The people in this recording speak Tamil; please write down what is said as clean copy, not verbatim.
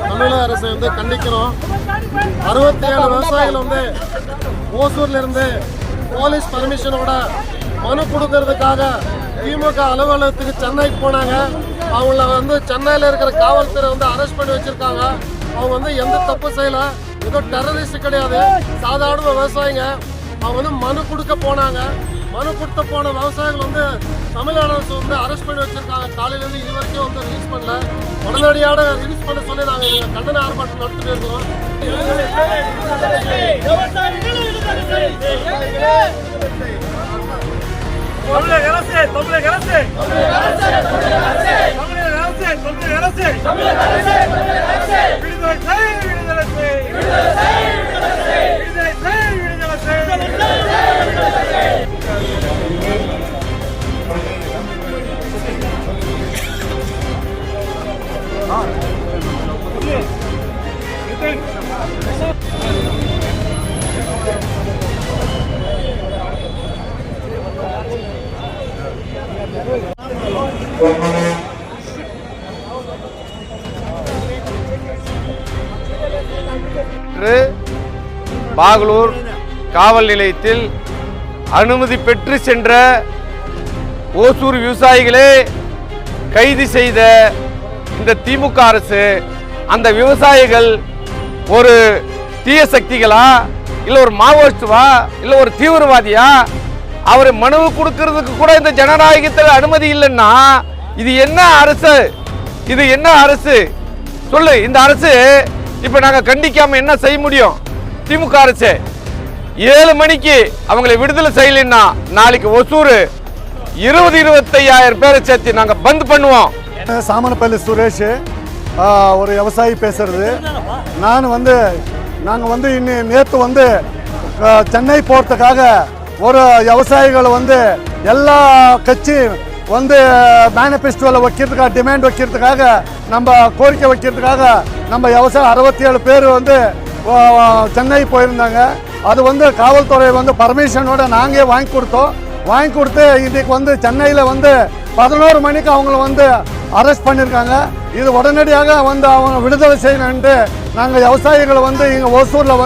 தமிழக அரசை கண்டிக்கிறோம். 67 விவசாயிகள் ஓசூர்ல இருந்து போலீஸ் பர்மிஷனோட மனு கொடுக்கறதுக்காக திமுக அலுவலகத்துக்கு சென்னை போனாங்க. அவங்கள சென்னையில இருக்கிற காவல்துறை அரெஸ்ட் பண்ணி வச்சிருக்காங்க. அவங்க எந்த தப்பு செய்யல, ஏதோ டெரரிஸ்ட் கிடையாது, சாதாரண விவசாயிங்க. அவங்க மனு கொடுக்க போனாங்க. மனு கொடுத்த போன விவசாயிகள் தமிழ்நாடு அரசு அரெஸ்ட் பண்ணி வச்சிருக்காங்க. காலையிலேருந்து இது வரைக்கும் ரிலீஸ் பண்ணல. உடனடியாக ரிலீஸ் பண்ண சொல்லி நாங்கள் கண்டன ஆர்ப்பாட்டம் நடத்திட்டு இருக்கோம். பாகலூர் காவல் நிலையத்தில் அனுமதி பெற்று சென்ற ஓசூர் விவசாயிகளே கைது செய்த இந்த திமுக அரசு அந்த விவசாயிகள் ஒரு தீய சக்திகளா, இல்ல ஒரு மாவோயிஸ்டுவா, இல்ல ஒரு தீவிரவாதியா? அவர் மனு கொடுக்கிறதுக்கு கூட இந்த ஜனநாயகத்தில் அனுமதி இல்லைன்னா இது என்ன அரசு? இது என்ன அரசு சொல்லு? இந்த அரசு இப்ப நாங்க கண்டிக்காம என்ன செய்ய முடியும்? திமுக அரசு 7 மணிக்கு அவங்களை விடுதலை செய்யலைன்னா நாளைக்கு ஒசூர் 20-25,000 பேரை சேர்த்து நாங்க பந்த் பண்ணுவோம். சாமனப்பள்ளி சுரேஷ், ஒரு விவசாயி பேசுறது. நாங்கள் நேற்று சென்னை போகிறதுக்காக ஒரு விவசாயிகள் எல்லா கட்சி மேனிஃபெஸ்டோவில் வைக்கிறதுக்காக, டிமாண்ட் வைக்கிறதுக்காக, நம்ம கோரிக்கை வைக்கிறதுக்காக நம்ம விவசாயம் 67 பேர் சென்னை போயிருந்தாங்க. அது காவல்துறை பர்மிஷனோட நாங்கள் வாங்கி கொடுத்தோம். வாங்கி கொடுத்து இன்றைக்கு சென்னையில் 11 மணிக்கு அவங்கள அரெஸ்ட் பண்ணியிருக்காங்க. இது உடனடியாக அவங்க விடுதலை செய்யணுன்ட்டு நாங்கள் விவசாயிகள் இங்கே ஓசூரில்